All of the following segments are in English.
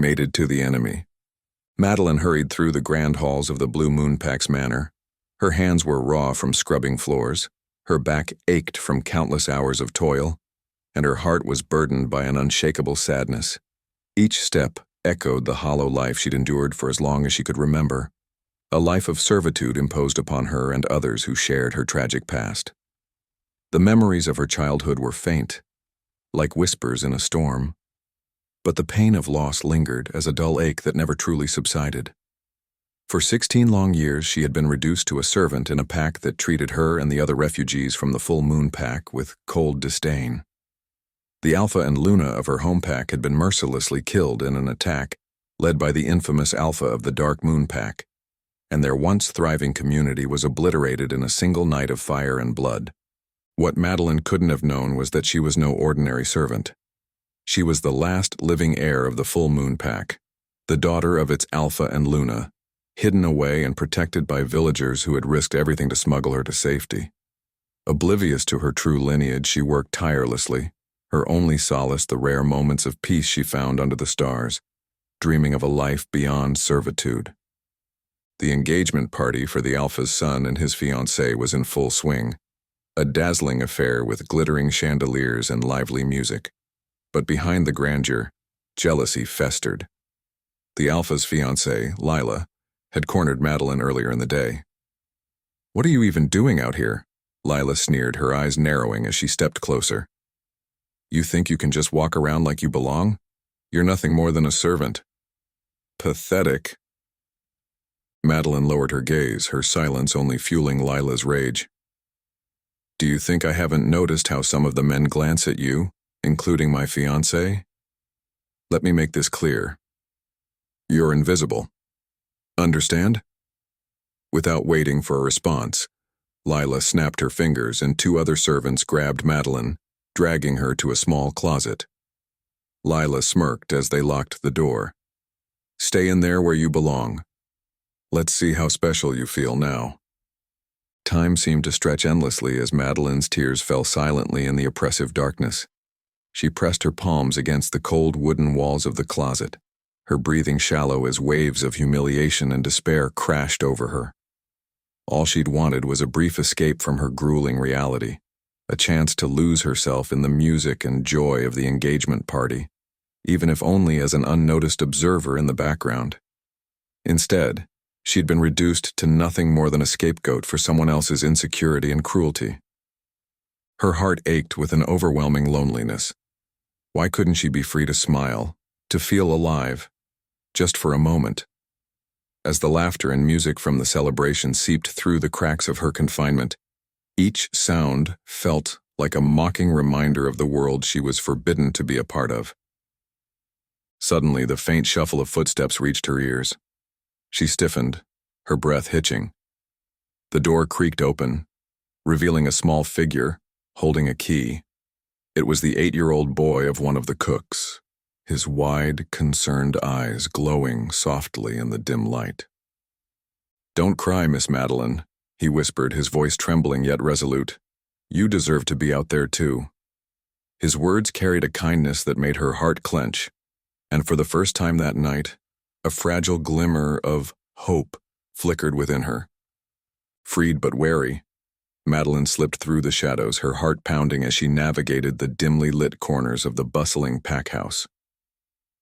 mated to the enemy. Madeline hurried through the grand halls of the Blue Moon Pack's manor. Her hands were raw from scrubbing floors, her back ached from countless hours of toil, and her heart was burdened by an unshakable sadness. Each step echoed the hollow life she'd endured for as long as she could remember, a life of servitude imposed upon her and others who shared her tragic past. The memories of her childhood were faint, like whispers in a storm, but the pain of loss lingered as a dull ache that never truly subsided. For 16 long years, she had been reduced to a servant in a pack that treated her and the other refugees from the Full Moon Pack with cold disdain. The Alpha and Luna of her home pack had been mercilessly killed in an attack led by the infamous Alpha of the Dark Moon Pack, and their once thriving community was obliterated in a single night of fire and blood. What Madeline couldn't have known was that she was no ordinary servant. She was the last living heir of the Full Moon Pack, the daughter of its Alpha and Luna, hidden away and protected by villagers who had risked everything to smuggle her to safety. Oblivious to her true lineage, she worked tirelessly, her only solace the rare moments of peace she found under the stars, dreaming of a life beyond servitude. The engagement party for the Alpha's son and his fiancée was in full swing, a dazzling affair with glittering chandeliers and lively music. But behind the grandeur, jealousy festered. The Alpha's fiancée, Lila, had cornered Madeline earlier in the day. "What are you even doing out here?" Lila sneered, her eyes narrowing as she stepped closer. "You think you can just walk around like you belong? You're nothing more than a servant." "Pathetic." Madeline lowered her gaze, her silence only fueling Lila's rage. "Do you think I haven't noticed how some of the men glance at you, including my fiancé? Let me make this clear. You're invisible. Understand?" Without waiting for a response, Lila snapped her fingers and two other servants grabbed Madeline, dragging her to a small closet. Lila smirked as they locked the door. "Stay in there where you belong. Let's see how special you feel now." Time seemed to stretch endlessly as Madeline's tears fell silently in the oppressive darkness. She pressed her palms against the cold wooden walls of the closet, her breathing shallow as waves of humiliation and despair crashed over her. All she'd wanted was a brief escape from her grueling reality, a chance to lose herself in the music and joy of the engagement party, even if only as an unnoticed observer in the background. Instead, she'd been reduced to nothing more than a scapegoat for someone else's insecurity and cruelty. Her heart ached with an overwhelming loneliness. Why couldn't she be free to smile, to feel alive, just for a moment? As the laughter and music from the celebration seeped through the cracks of her confinement, each sound felt like a mocking reminder of the world she was forbidden to be a part of. Suddenly, the faint shuffle of footsteps reached her ears. She stiffened, her breath hitching. The door creaked open, revealing a small figure holding a key. It was the 8-year-old boy of one of the cooks, his wide, concerned eyes glowing softly in the dim light. "Don't cry, Miss Madeline," he whispered, his voice trembling yet resolute. "You deserve to be out there too." His words carried a kindness that made her heart clench, and for the first time that night, a fragile glimmer of hope flickered within her. Freed but wary, Madeline slipped through the shadows, her heart pounding as she navigated the dimly lit corners of the bustling pack house.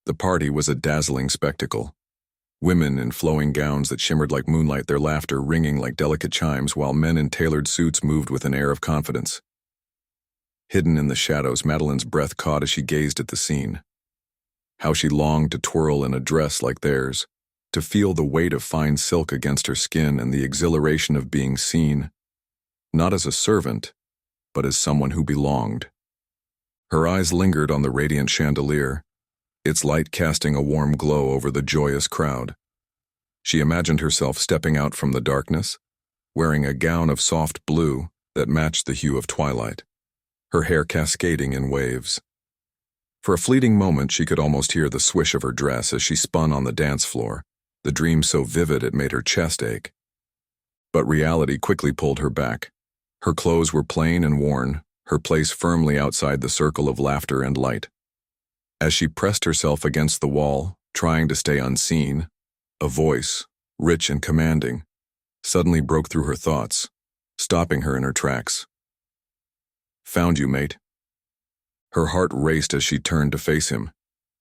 The party was a dazzling spectacle. Women in flowing gowns that shimmered like moonlight, their laughter ringing like delicate chimes, while men in tailored suits moved with an air of confidence. Hidden in the shadows, Madeline's breath caught as she gazed at the scene. How she longed to twirl in a dress like theirs, to feel the weight of fine silk against her skin and the exhilaration of being seen, not as a servant, but as someone who belonged. Her eyes lingered on the radiant chandelier, its light casting a warm glow over the joyous crowd. She imagined herself stepping out from the darkness, wearing a gown of soft blue that matched the hue of twilight, her hair cascading in waves. For a fleeting moment, she could almost hear the swish of her dress as she spun on the dance floor, the dream so vivid it made her chest ache. But reality quickly pulled her back. Her clothes were plain and worn, her place firmly outside the circle of laughter and light. As she pressed herself against the wall, Trying to stay unseen, a voice, rich and commanding, suddenly broke through her thoughts, stopping her in her tracks. "Found you, mate." Her heart raced as she turned to face him,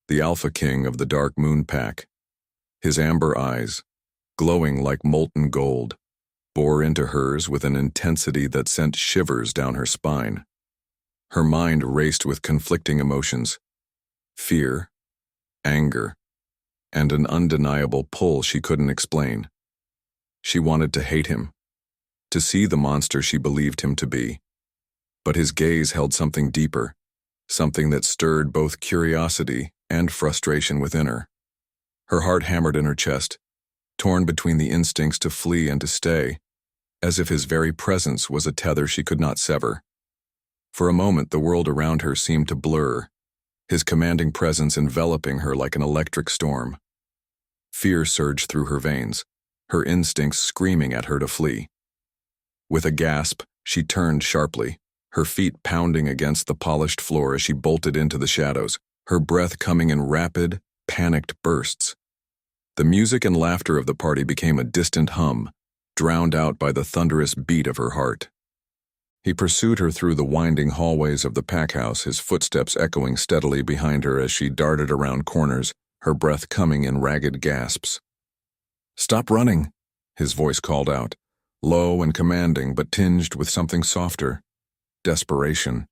the Alpha King of the Dark Moon Pack. His amber eyes, glowing like molten gold, bore into hers with an intensity that sent shivers down her spine. Her mind raced with conflicting emotions: fear, anger, and an undeniable pull she couldn't explain. She wanted to hate him, to see the monster she believed him to be. But his gaze held something deeper, something that stirred both curiosity and frustration within her. Her heart hammered in her chest, torn between the instincts to flee and to stay, as if his very presence was a tether she could not sever. For a moment, the world around her seemed to blur, his commanding presence enveloping her like an electric storm. Fear surged through her veins, her instincts screaming at her to flee. With a gasp, she turned sharply, her feet pounding against the polished floor as she bolted into the shadows, her breath coming in rapid, panicked bursts. The music and laughter of the party became a distant hum, drowned out by the thunderous beat of her heart. He pursued her through the winding hallways of the pack house, his footsteps echoing steadily behind her as she darted around corners, her breath coming in ragged gasps. "Stop running," his voice called out, low and commanding but tinged with something softer: desperation.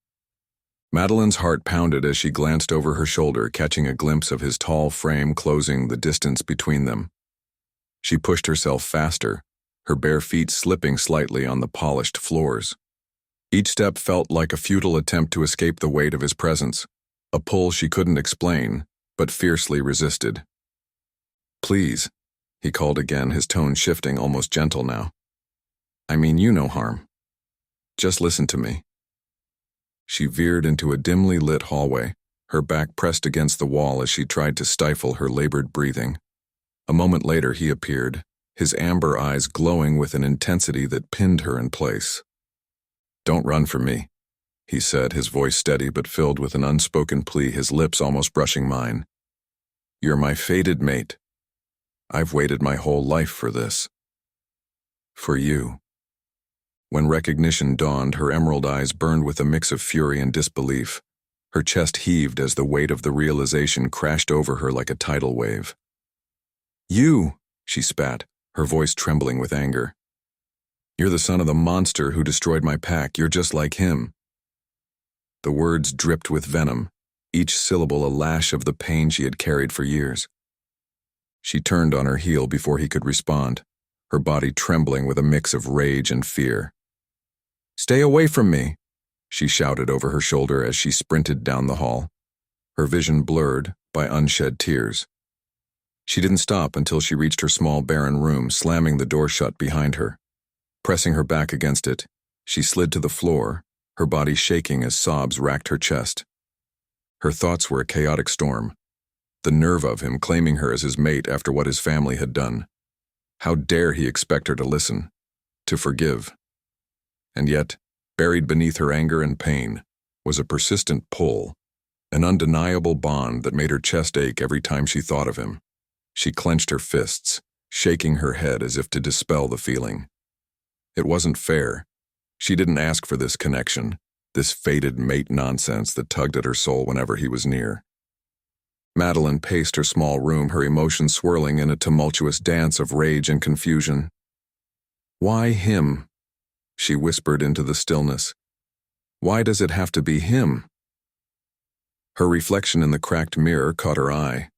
Madeline's heart pounded as she glanced over her shoulder, catching a glimpse of his tall frame closing the distance between them. She pushed herself faster, her bare feet slipping slightly on the polished floors. Each step felt like a futile attempt to escape the weight of his presence, a pull she couldn't explain, but fiercely resisted. "Please," he called again, his tone shifting, almost gentle now. "I mean you no harm. Just listen to me." She veered into a dimly lit hallway, her back pressed against the wall as she tried to stifle her labored breathing. A moment later he appeared, his amber eyes glowing with an intensity that pinned her in place. "Don't run from me," he said, his voice steady but filled with an unspoken plea, his lips almost brushing mine. "You're my fated mate. I've waited my whole life for this. For you." When recognition dawned, her emerald eyes burned with a mix of fury and disbelief. Her chest heaved as the weight of the realization crashed over her like a tidal wave. "You," she spat, her voice trembling with anger. "You're the son of the monster who destroyed my pack. You're just like him." The words dripped with venom, each syllable a lash of the pain she had carried for years. She turned on her heel before he could respond, her body trembling with a mix of rage and fear. "Stay away from me," she shouted over her shoulder as she sprinted down the hall, her vision blurred by unshed tears. She didn't stop until she reached her small barren room, slamming the door shut behind her. Pressing her back against it, she slid to the floor, her body shaking as sobs racked her chest. Her thoughts were a chaotic storm. The nerve of him claiming her as his mate after what his family had done. How dare he expect her to listen, to forgive? And yet, buried beneath her anger and pain, was a persistent pull, an undeniable bond that made her chest ache every time she thought of him. She clenched her fists, shaking her head as if to dispel the feeling. It wasn't fair. She didn't ask for this connection, this fated mate nonsense that tugged at her soul whenever he was near. Madeline paced her small room, her emotions swirling in a tumultuous dance of rage and confusion. "Why him?" she whispered into the stillness. "Why does it have to be him?" Her reflection in the cracked mirror caught her eye,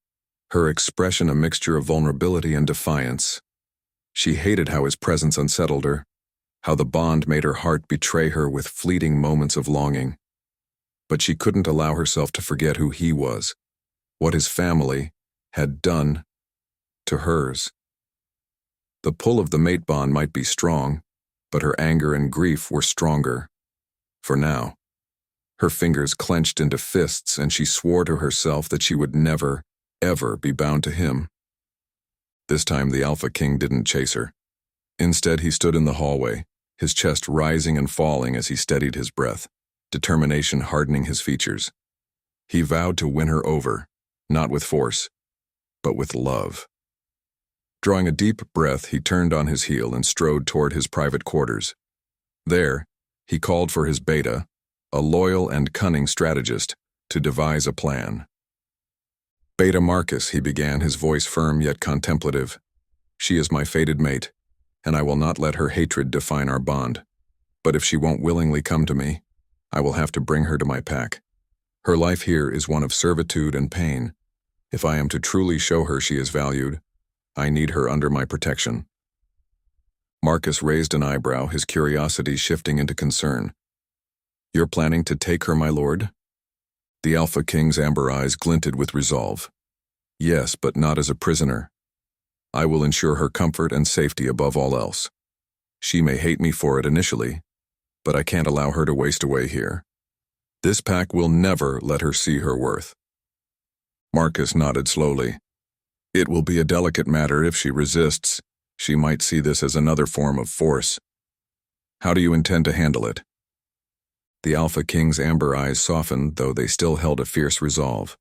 her expression a mixture of vulnerability and defiance. She hated how his presence unsettled her, how the bond made her heart betray her with fleeting moments of longing. But she couldn't allow herself to forget who he was, what his family had done to hers. The pull of the mate bond might be strong, but her anger and grief were stronger. For now, her fingers clenched into fists and she swore to herself that she would never, ever be bound to him. This time the Alpha King didn't chase her. Instead, he stood in the hallway, his chest rising and falling as he steadied his breath, determination hardening his features. He vowed to win her over, not with force, but with love. Drawing a deep breath, he turned on his heel and strode toward his private quarters. There, he called for his beta, a loyal and cunning strategist, to devise a plan. "Beta Marcus," he began, his voice firm yet contemplative. "She is my fated mate, and I will not let her hatred define our bond. But if she won't willingly come to me, I will have to bring her to my pack. Her life here is one of servitude and pain. If I am to truly show her she is valued, I need her under my protection." Marcus raised an eyebrow, his curiosity shifting into concern. "You're planning to take her, my lord?" The Alpha King's amber eyes glinted with resolve. "Yes, but not as a prisoner. I will ensure her comfort and safety above all else. She may hate me for it initially, but I can't allow her to waste away here. This pack will never let her see her worth." Marcus nodded slowly. "It will be a delicate matter if she resists. She might see this as another form of force. How do you intend to handle it?" The Alpha King's amber eyes softened, though they still held a fierce resolve.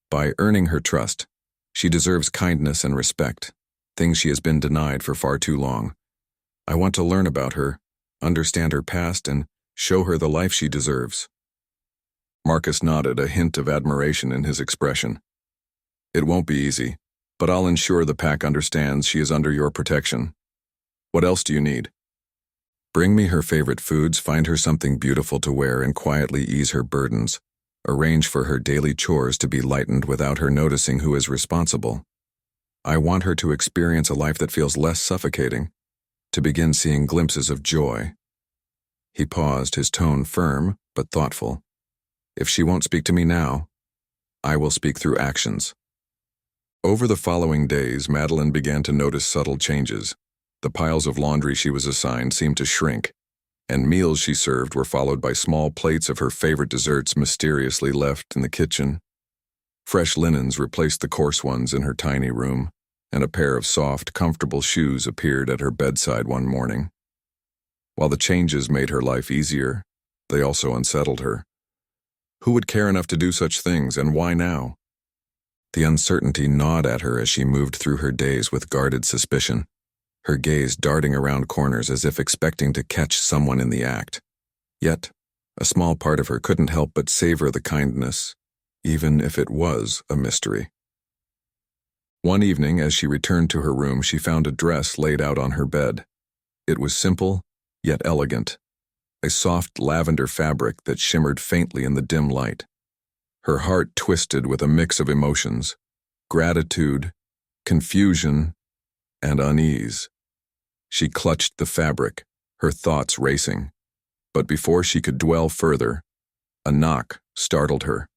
"By earning her trust. She deserves kindness and respect, things she has been denied for far too long. I want to learn about her, understand her past, and show her the life she deserves." Marcus nodded, a hint of admiration in his expression. "It won't be easy, but I'll ensure the pack understands she is under your protection. What else do you need?" "Bring me her favorite foods, find her something beautiful to wear, and quietly ease her burdens. Arrange for her daily chores to be lightened without her noticing who is responsible. I want her to experience a life that feels less suffocating, to begin seeing glimpses of joy." He paused, his tone firm but thoughtful. "If she won't speak to me now, I will speak through actions." Over the following days, Madeline began to notice subtle changes. The piles of laundry she was assigned seemed to shrink, and meals she served were followed by small plates of her favorite desserts mysteriously left in the kitchen. Fresh linens replaced the coarse ones in her tiny room, and a pair of soft, comfortable shoes appeared at her bedside one morning. While the changes made her life easier, they also unsettled her. Who would care enough to do such things, and why now? The uncertainty gnawed at her as she moved through her days with guarded suspicion, her gaze darting around corners as if expecting to catch someone in the act. Yet, a small part of her couldn't help but savor the kindness, even if it was a mystery. One evening, as she returned to her room, she found a dress laid out on her bed. It was simple, yet elegant, a soft lavender fabric that shimmered faintly in the dim light. Her heart twisted with a mix of emotions: gratitude, confusion, and unease. She clutched the fabric, her thoughts racing. But before she could dwell further, a knock startled her.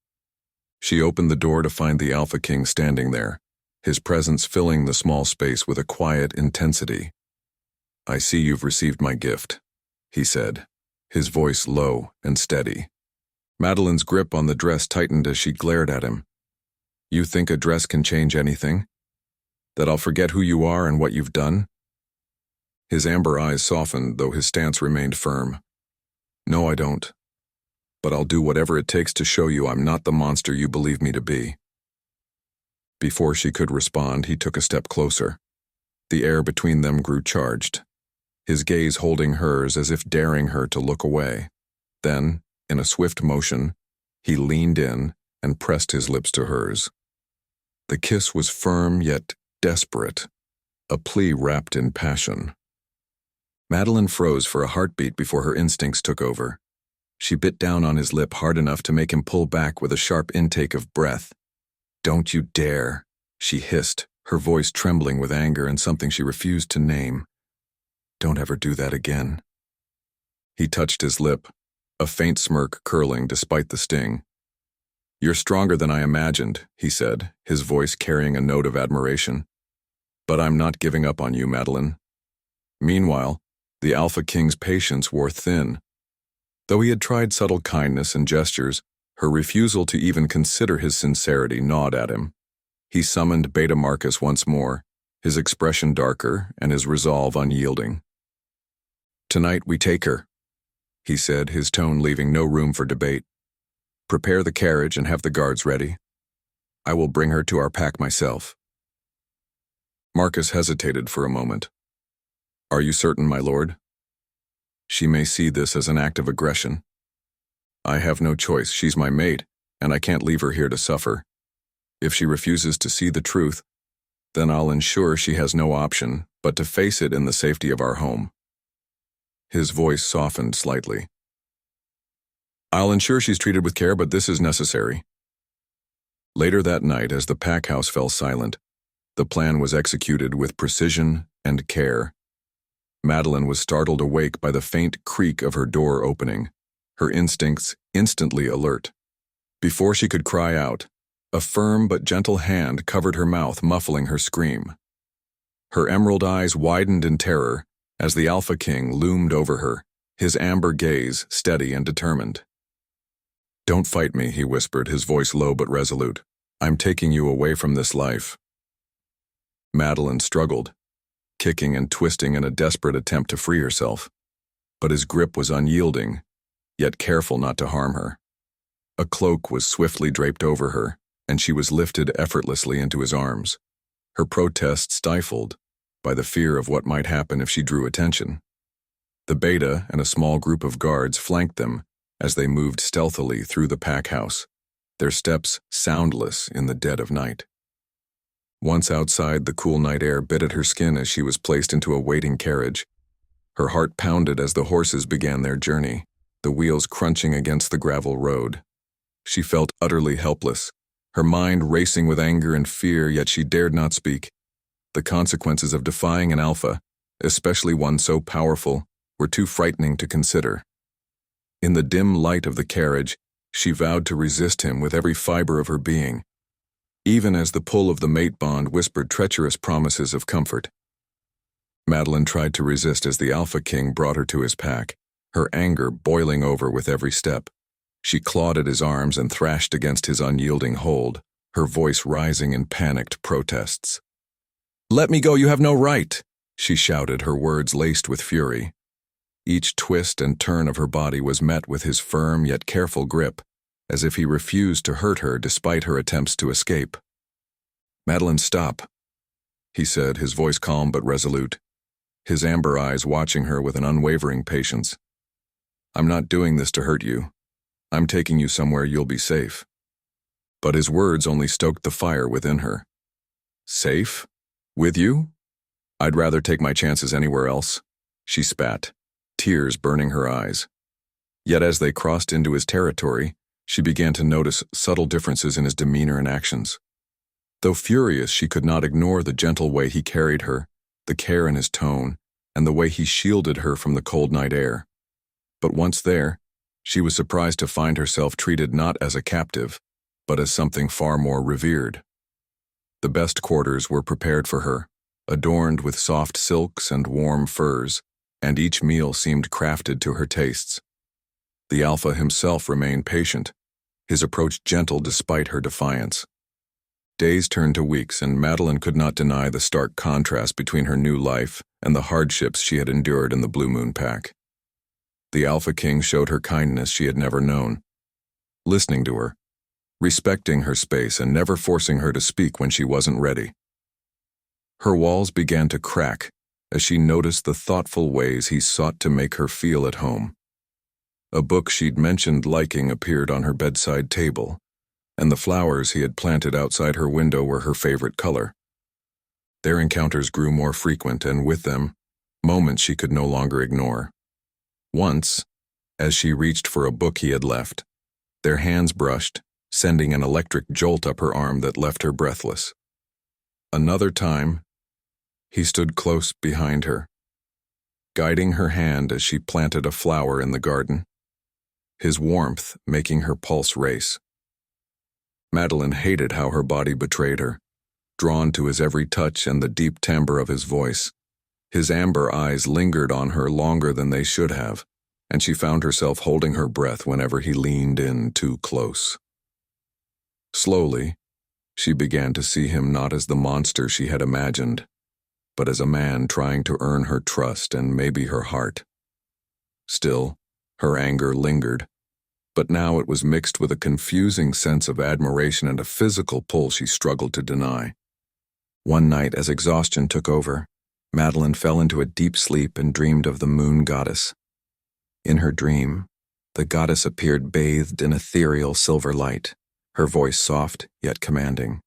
She opened the door to find the Alpha King standing there, his presence filling the small space with a quiet intensity. "I see you've received my gift," he said, his voice low and steady. Madeline's grip on the dress tightened as she glared at him. "You think a dress can change anything? That I'll forget who you are and what you've done?" His amber eyes softened, though his stance remained firm. "No, I don't. But I'll do whatever it takes to show you I'm not the monster you believe me to be." Before she could respond, he took a step closer. The air between them grew charged, his gaze holding hers as if daring her to look away. Then, in a swift motion, he leaned in and pressed his lips to hers. The kiss was firm yet desperate, a plea wrapped in passion. Madeline froze for a heartbeat before her instincts took over. She bit down on his lip hard enough to make him pull back with a sharp intake of breath. "Don't you dare," she hissed, her voice trembling with anger and something she refused to name. "Don't ever do that again." He touched his lip, a faint smirk curling despite the sting. "You're stronger than I imagined," he said, his voice carrying a note of admiration. "But I'm not giving up on you, Madeline." Meanwhile, the Alpha King's patience wore thin. Though he had tried subtle kindness and gestures, her refusal to even consider his sincerity gnawed at him. He summoned Beta Marcus once more, his expression darker and his resolve unyielding. "Tonight we take her," he said, his tone leaving no room for debate. "Prepare the carriage and have the guards ready. I will bring her to our pack myself." Marcus hesitated for a moment. "Are you certain, my lord? She may see this as an act of aggression. I have no choice. She's my mate, and I can't leave her here to suffer. If she refuses to see the truth, then I'll ensure she has no option but to face it in the safety of our home." His voice softened slightly. "I'll ensure she's treated with care, but this is necessary." Later that night, as the pack house fell silent, the plan was executed with precision and care. Madeline was startled awake by the faint creak of her door opening, her instincts instantly alert. Before she could cry out, a firm but gentle hand covered her mouth, muffling her scream. Her emerald eyes widened in terror as the Alpha King loomed over her, his amber gaze steady and determined. "Don't fight me," he whispered, his voice low but resolute. "I'm taking you away from this life." Madeline struggled, kicking and twisting in a desperate attempt to free herself, but his grip was unyielding, yet careful not to harm her. A cloak was swiftly draped over her, and she was lifted effortlessly into his arms, her protest stifled by the fear of what might happen if she drew attention. The beta and a small group of guards flanked them as they moved stealthily through the pack house, their steps soundless in the dead of night. Once outside, the cool night air bit at her skin as she was placed into a waiting carriage. Her heart pounded as the horses began their journey, the wheels crunching against the gravel road. She felt utterly helpless, her mind racing with anger and fear, yet she dared not speak. The consequences of defying an alpha, especially one so powerful, were too frightening to consider. In the dim light of the carriage, she vowed to resist him with every fiber of her being, even as the pull of the mate bond whispered treacherous promises of comfort. Madeline tried to resist as the Alpha King brought her to his pack, her anger boiling over with every step. She clawed at his arms and thrashed against his unyielding hold, her voice rising in panicked protests. "Let me go, you have no right," she shouted, her words laced with fury. Each twist and turn of her body was met with his firm yet careful grip, as if he refused to hurt her despite her attempts to escape. "Madeline, stop," he said, his voice calm but resolute, his amber eyes watching her with an unwavering patience. "I'm not doing this to hurt you. I'm taking you somewhere you'll be safe." But his words only stoked the fire within her. "Safe? With you? I'd rather take my chances anywhere else," she spat, tears burning her eyes. Yet as they crossed into his territory, she began to notice subtle differences in his demeanor and actions. Though furious, she could not ignore the gentle way he carried her, the care in his tone, and the way he shielded her from the cold night air. But once there, she was surprised to find herself treated not as a captive, but as something far more revered. The best quarters were prepared for her, adorned with soft silks and warm furs, and each meal seemed crafted to her tastes. The Alpha himself remained patient, his approach gentle despite her defiance. Days turned to weeks, and Madeline could not deny the stark contrast between her new life and the hardships she had endured in the Blue Moon Pack. The Alpha King showed her kindness she had never known, listening to her, respecting her space, and never forcing her to speak when she wasn't ready. Her walls began to crack as she noticed the thoughtful ways he sought to make her feel at home. A book she'd mentioned liking appeared on her bedside table, and the flowers he had planted outside her window were her favorite color. Their encounters grew more frequent, and with them, moments she could no longer ignore. Once, as she reached for a book he had left, their hands brushed, sending an electric jolt up her arm that left her breathless. Another time, he stood close behind her, guiding her hand as she planted a flower in the garden, his warmth making her pulse race. Madeline hated how her body betrayed her, drawn to his every touch and the deep timbre of his voice. His amber eyes lingered on her longer than they should have, and she found herself holding her breath whenever he leaned in too close. Slowly, she began to see him not as the monster she had imagined, but as a man trying to earn her trust and maybe her heart. Still, her anger lingered, but now it was mixed with a confusing sense of admiration and a physical pull she struggled to deny. One night, as exhaustion took over, Madeline fell into a deep sleep and dreamed of the moon goddess. In her dream, the goddess appeared bathed in ethereal silver light, her voice soft yet commanding.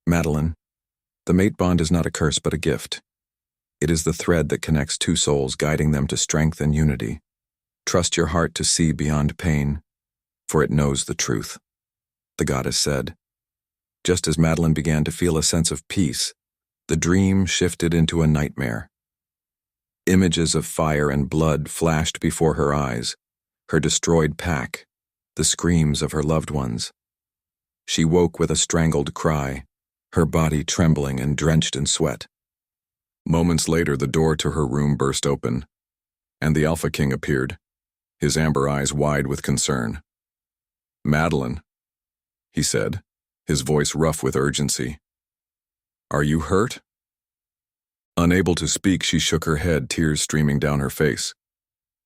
Madeline, the mate bond is not a curse but a gift. It is the thread that connects two souls, guiding them to strength and unity. Trust your heart to see beyond pain, for it knows the truth, the goddess said. Just as Madeline began to feel a sense of peace, the dream shifted into a nightmare. Images of fire and blood flashed before her eyes, her destroyed pack, the screams of her loved ones. She woke with a strangled cry, her body trembling and drenched in sweat. Moments later, the door to her room burst open, and the Alpha King appeared, his amber eyes wide with concern. "Madeline," he said, his voice rough with urgency. "Are you hurt?" Unable to speak, she shook her head, tears streaming down her face.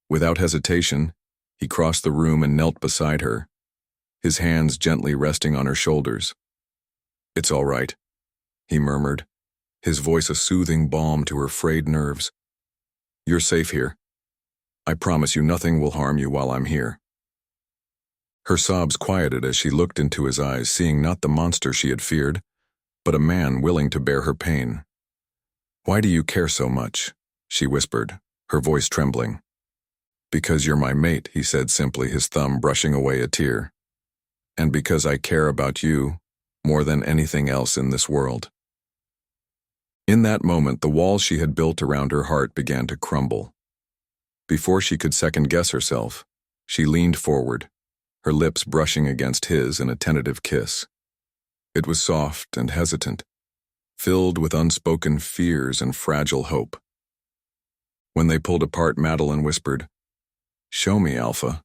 Without hesitation, he crossed the room and knelt beside her, his hands gently resting on her shoulders. "It's all right," he murmured, his voice a soothing balm to her frayed nerves. "You're safe here. I promise you nothing will harm you while I'm here." Her sobs quieted as she looked into his eyes, seeing not the monster she had feared, but a man willing to bear her pain. "Why do you care so much?" she whispered, her voice trembling. "Because you're my mate," he said simply, his thumb brushing away a tear. "And because I care about you more than anything else in this world." In that moment, the walls she had built around her heart began to crumble. Before she could second-guess herself, she leaned forward, her lips brushing against his in a tentative kiss. It was soft and hesitant, filled with unspoken fears and fragile hope. When they pulled apart, Madeline whispered, "Show me, Alpha."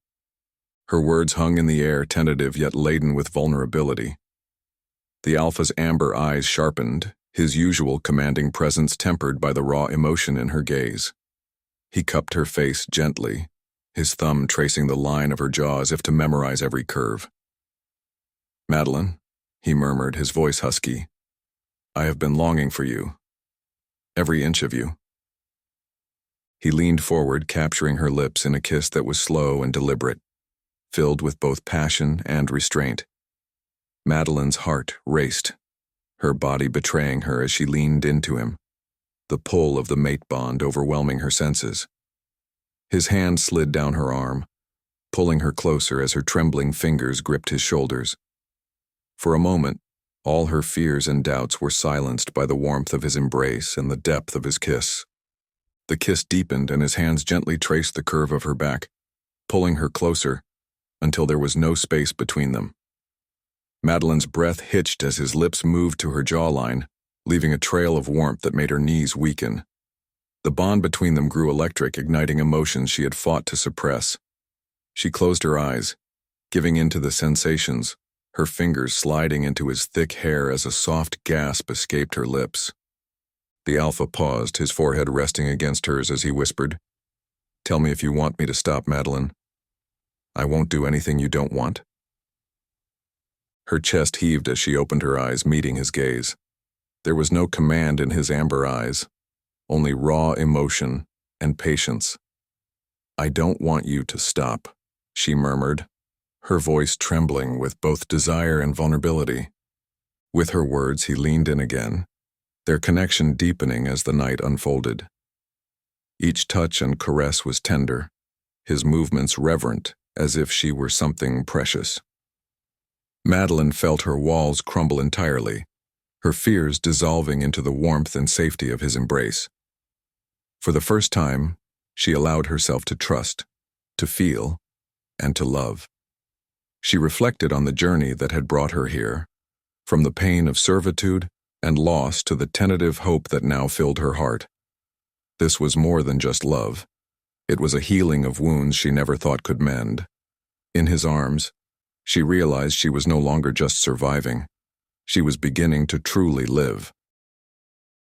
Her words hung in the air, tentative yet laden with vulnerability. The Alpha's amber eyes sharpened, his usual commanding presence tempered by the raw emotion in her gaze. He cupped her face gently, his thumb tracing the line of her jaw as if to memorize every curve. "Madeline," he murmured, his voice husky, "I have been longing for you. Every inch of you." He leaned forward, capturing her lips in a kiss that was slow and deliberate, filled with both passion and restraint. Madeline's heart raced, her body betraying her as she leaned into him, the pull of the mate bond overwhelming her senses. His hand slid down her arm, pulling her closer as her trembling fingers gripped his shoulders. For a moment, all her fears and doubts were silenced by the warmth of his embrace and the depth of his kiss. The kiss deepened and his hands gently traced the curve of her back, pulling her closer until there was no space between them. Madeline's breath hitched as his lips moved to her jawline, leaving a trail of warmth that made her knees weaken. The bond between them grew electric, igniting emotions she had fought to suppress. She closed her eyes, giving in to the sensations, her fingers sliding into his thick hair as a soft gasp escaped her lips. The Alpha paused, his forehead resting against hers as he whispered, "Tell me if you want me to stop, Madeline. I won't do anything you don't want." Her chest heaved as she opened her eyes, meeting his gaze. There was no command in his amber eyes, only raw emotion and patience. "I don't want you to stop," she murmured, her voice trembling with both desire and vulnerability. With her words, he leaned in again, their connection deepening as the night unfolded. Each touch and caress was tender, his movements reverent, as if she were something precious. Madeline felt her walls crumble entirely, her fears dissolving into the warmth and safety of his embrace. For the first time, she allowed herself to trust, to feel, and to love. She reflected on the journey that had brought her here, from the pain of servitude and loss to the tentative hope that now filled her heart. This was more than just love. It was a healing of wounds she never thought could mend. In his arms, she realized she was no longer just surviving. She was beginning to truly live.